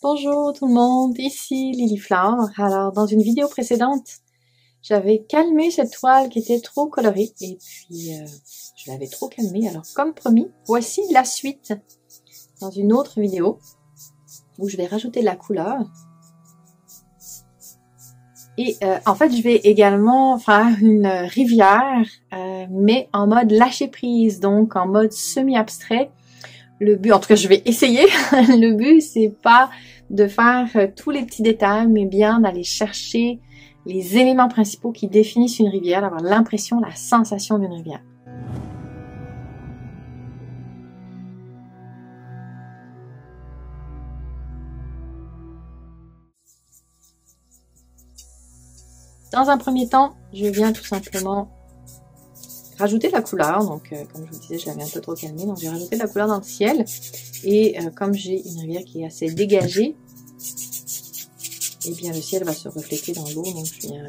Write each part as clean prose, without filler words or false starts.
Bonjour tout le monde, ici Lily-Flore. Alors dans une vidéo précédente, j'avais calmé cette toile qui était trop colorée et puis je l'avais trop calmée. Alors comme promis, voici la suite dans une autre vidéo où je vais rajouter de la couleur. Et en fait, je vais également faire une rivière, mais en mode lâcher prise, donc en mode semi-abstrait. Le but, en tout cas, je vais essayer. Le but, c'est pas de faire tous les petits détails, mais bien d'aller chercher les éléments principaux qui définissent une rivière, d'avoir l'impression, la sensation d'une rivière. Dans un premier temps, je viens tout simplement rajouter de la couleur. Donc, comme je vous disais, je l'avais un peu trop calmé, donc j'ai rajouté de la couleur dans le ciel. Et comme j'ai une rivière qui est assez dégagée, eh bien le ciel va se refléter dans l'eau, donc je viens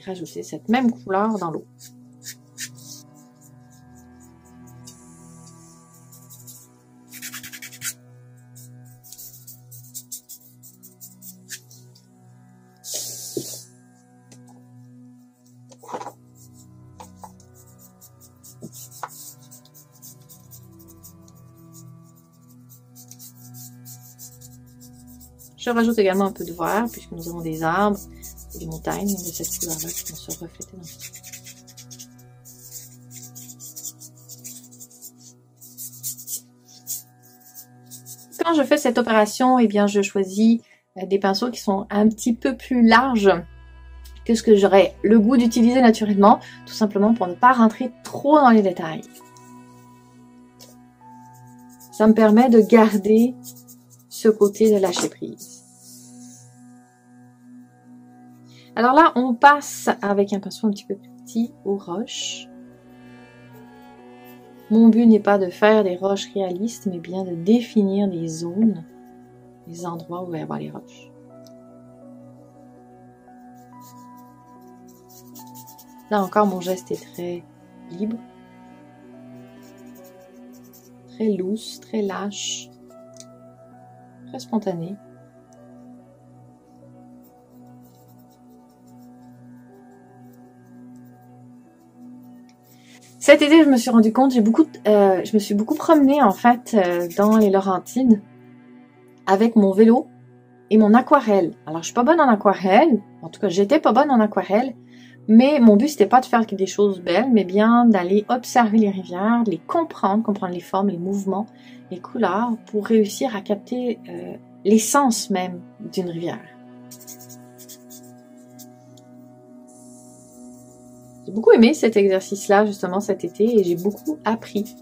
rajouter cette même couleur dans l'eau. Je rajoute également un peu de vert, puisque nous avons des arbres et des montagnes de cette couleur-là qui vont se refléter dans le ciel. Quand je fais cette opération, eh bien, je choisis des pinceaux qui sont un petit peu plus larges que ce que j'aurais le goût d'utiliser naturellement, tout simplement pour ne pas rentrer trop dans les détails. Ça me permet de garder ce côté de lâcher prise. Alors là, on passe avec un pinceau un petit peu plus petit aux roches. Mon but n'est pas de faire des roches réalistes, mais bien de définir des zones, des endroits où il va y avoir les roches. Là encore, mon geste est très libre, très loose, très lâche, très spontané. Cet été, je me suis rendu compte, je me suis beaucoup promenée en fait dans les Laurentides avec mon vélo et mon aquarelle. Alors, je suis pas bonne en aquarelle, en tout cas, j'étais pas bonne en aquarelle, mais mon but c'était pas de faire des choses belles, mais bien d'aller observer les rivières, de les comprendre les formes, les mouvements, les couleurs, pour réussir à capter l'essence même d'une rivière. J'ai beaucoup aimé cet exercice-là, justement, cet été, et j'ai beaucoup appris.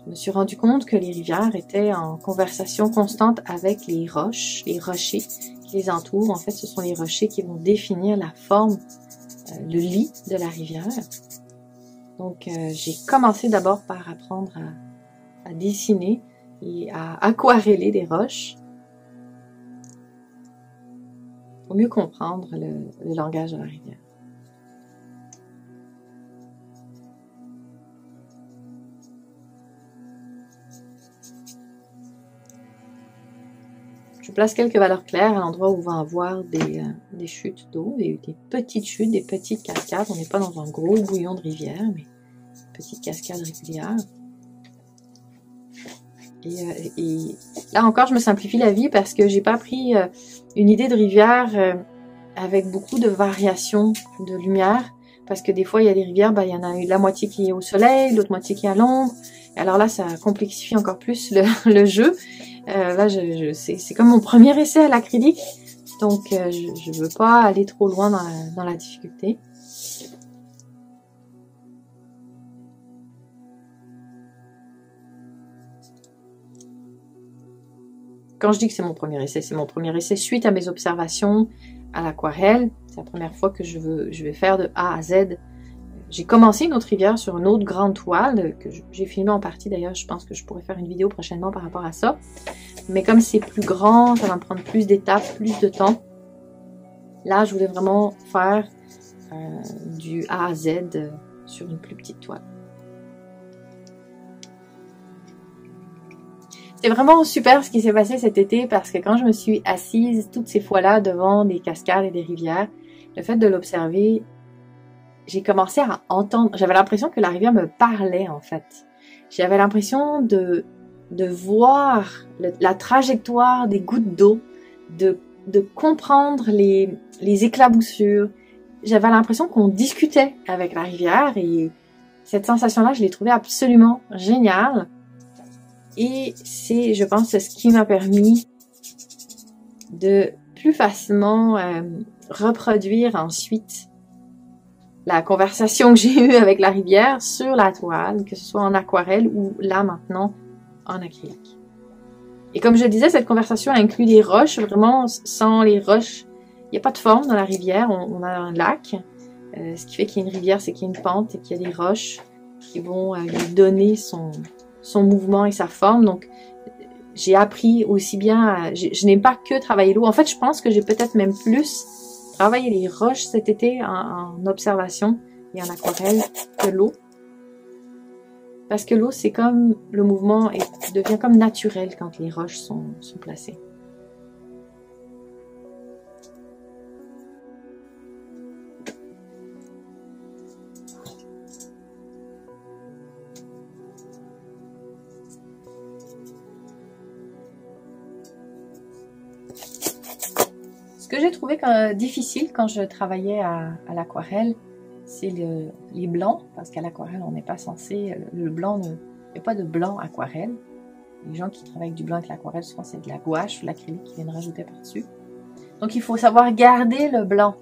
Je me suis rendu compte que les rivières étaient en conversation constante avec les roches, les rochers qui les entourent. En fait, ce sont les rochers qui vont définir la forme, le lit de la rivière. Donc, j'ai commencé d'abord par apprendre à dessiner et à aquareller des roches pour mieux comprendre le langage de la rivière. Je place quelques valeurs claires à l'endroit où on va avoir des chutes d'eau, des petites chutes, des petites cascades. On n'est pas dans un gros bouillon de rivière, mais petites cascades régulières. Et là encore, je me simplifie la vie parce que j'ai pas pris une idée de rivière avec beaucoup de variations de lumière. Parce que des fois, il y a des rivières, il y en a la moitié qui est au soleil, l'autre moitié qui est à l'ombre. Alors là, ça complexifie encore plus le jeu. Là, c'est comme mon premier essai à l'acrylique, donc je veux pas aller trop loin dans la difficulté. Quand je dis que c'est mon premier essai suite à mes observations à l'aquarelle. C'est la première fois que je vais faire de A à Z. J'ai commencé une autre rivière sur une autre grande toile que j'ai filmée en partie d'ailleurs. Je pense que je pourrais faire une vidéo prochainement par rapport à ça. Mais comme c'est plus grand, ça va me prendre plus d'étapes, plus de temps. Là, je voulais vraiment faire du A à Z sur une plus petite toile. C'est vraiment super ce qui s'est passé cet été parce que quand je me suis assise toutes ces fois-là devant des cascades et des rivières, le fait de l'observer, j'ai commencé à entendre, j'avais l'impression que la rivière me parlait en fait. J'avais l'impression de voir la trajectoire des gouttes d'eau, de comprendre les éclaboussures. J'avais l'impression qu'on discutait avec la rivière et cette sensation-là, je l'ai trouvée absolument géniale. Et c'est, je pense, ce qui m'a permis de plus facilement reproduire ensuite la conversation que j'ai eue avec la rivière sur la toile, que ce soit en aquarelle ou là maintenant en acrylique. Et comme je disais, cette conversation inclut des roches. Vraiment, sans les roches, il n'y a pas de forme dans la rivière. On a un lac. Ce qui fait qu'il y a une rivière, c'est qu'il y a une pente et qu'il y a des roches qui vont lui donner son mouvement et sa forme. Donc, j'ai appris aussi bien, je n'ai pas que travaillé l'eau. En fait, je pense que j'ai peut-être même plus travaillé les roches cet été en observation et en aquarelle que l'eau. Parce que l'eau, c'est comme le mouvement devient comme naturel quand les roches sont placées. Ce que j'ai trouvé difficile quand je travaillais à l'aquarelle, c'est les blancs, parce qu'à l'aquarelle, on n'est pas censé... Le blanc, il n'y a pas de blanc aquarelle. Les gens qui travaillent avec du blanc avec l'aquarelle, souvent c'est de la gouache ou l'acrylique qui viennent rajouter par-dessus. Donc il faut savoir garder le blanc,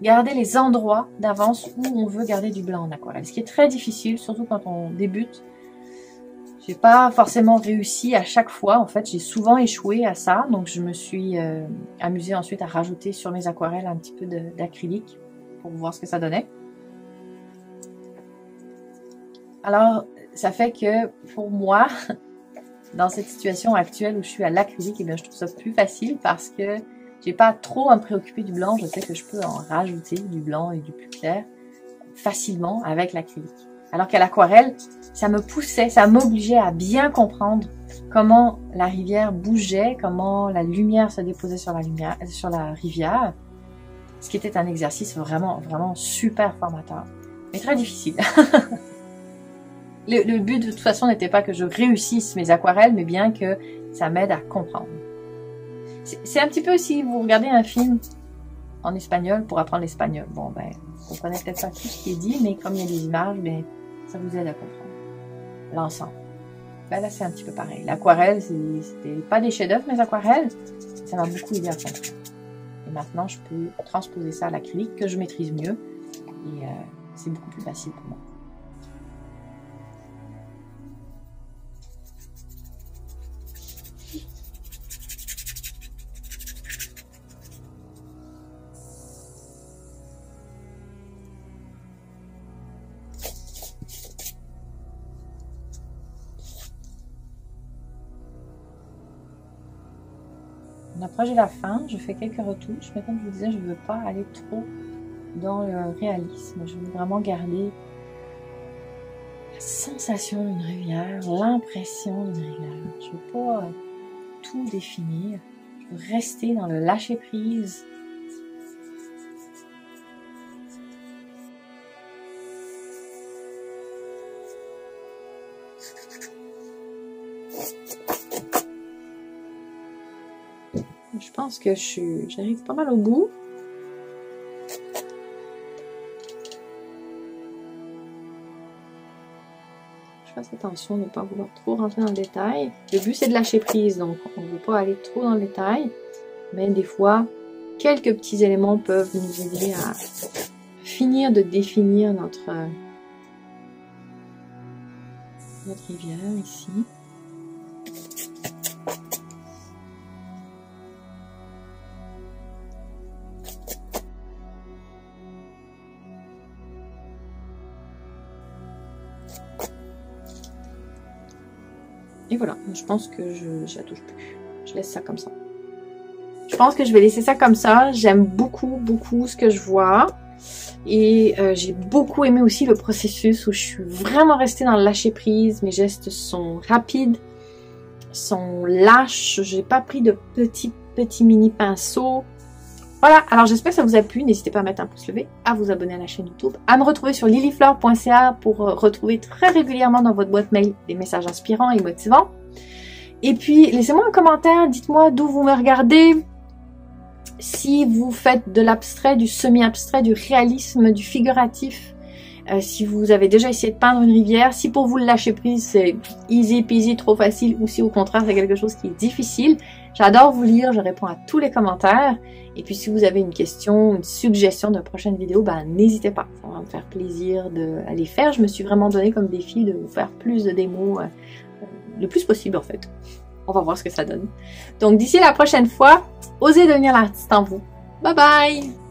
garder les endroits d'avance où on veut garder du blanc en aquarelle. Ce qui est très difficile, surtout quand on débute. J'ai pas forcément réussi à chaque fois, en fait, j'ai souvent échoué à ça, donc je me suis amusée ensuite à rajouter sur mes aquarelles un petit peu d'acrylique pour voir ce que ça donnait. Alors, ça fait que pour moi, dans cette situation actuelle où je suis à l'acrylique, eh bien, je trouve ça plus facile parce que j'ai pas trop à me préoccuper du blanc. Je sais que je peux en rajouter du blanc et du plus clair facilement avec l'acrylique. Alors qu'à l'aquarelle, ça me poussait, ça m'obligeait à bien comprendre comment la rivière bougeait, comment la lumière se déposait sur la rivière, ce qui était un exercice vraiment, vraiment super formateur, mais très difficile. Le but de toute façon n'était pas que je réussisse mes aquarelles, mais bien que ça m'aide à comprendre. C'est un petit peu aussi, vous regardez un film en espagnol pour apprendre l'espagnol. Bon, ben, vous comprenez peut-être pas tout ce qui est dit, mais comme il y a des images, ben, ça vous aide à comprendre l'ensemble. Ben là, c'est un petit peu pareil. L'aquarelle, c'était pas des chefs-d'œuvre, mes aquarelles. Ça m'a beaucoup aidé à comprendre. Et maintenant, je peux transposer ça à l'acrylique, que je maîtrise mieux. Et c'est beaucoup plus facile pour moi. On approche de la fin, je fais quelques retouches, mais comme je vous disais, je ne veux pas aller trop dans le réalisme. Je veux vraiment garder la sensation d'une rivière, l'impression d'une rivière. Je ne veux pas tout définir, je veux rester dans le lâcher-prise. Je pense que j'arrive pas mal au bout. Je fasse attention de ne pas vouloir trop rentrer dans le détail. Le but c'est de lâcher prise, donc on ne veut pas aller trop dans le détail. Mais des fois, quelques petits éléments peuvent nous aider à finir de définir notre rivière ici. Et voilà, je pense que je la touche plus. Je laisse ça comme ça. Je pense que je vais laisser ça comme ça. J'aime beaucoup, beaucoup ce que je vois. Et j'ai beaucoup aimé aussi le processus où je suis vraiment restée dans le lâcher prise. Mes gestes sont rapides. sont lâches. J'ai pas pris de petits mini pinceaux. Voilà, alors j'espère que ça vous a plu. N'hésitez pas à mettre un pouce levé, à vous abonner à la chaîne YouTube, à me retrouver sur lilyfleur.ca pour retrouver très régulièrement dans votre boîte mail des messages inspirants et motivants. Et puis, laissez-moi un commentaire, dites-moi d'où vous me regardez, si vous faites de l'abstrait, du semi-abstrait, du réalisme, du figuratif, si vous avez déjà essayé de peindre une rivière, si pour vous le lâcher prise c'est easy peasy, trop facile, ou si au contraire c'est quelque chose qui est difficile. J'adore vous lire, je réponds à tous les commentaires. Et puis si vous avez une question, une suggestion de prochaine vidéo, ben n'hésitez pas, ça va me faire plaisir de les faire. Je me suis vraiment donné comme défi de vous faire plus de démos, le plus possible en fait. On va voir ce que ça donne. Donc d'ici la prochaine fois, osez devenir l'artiste en vous. Bye bye!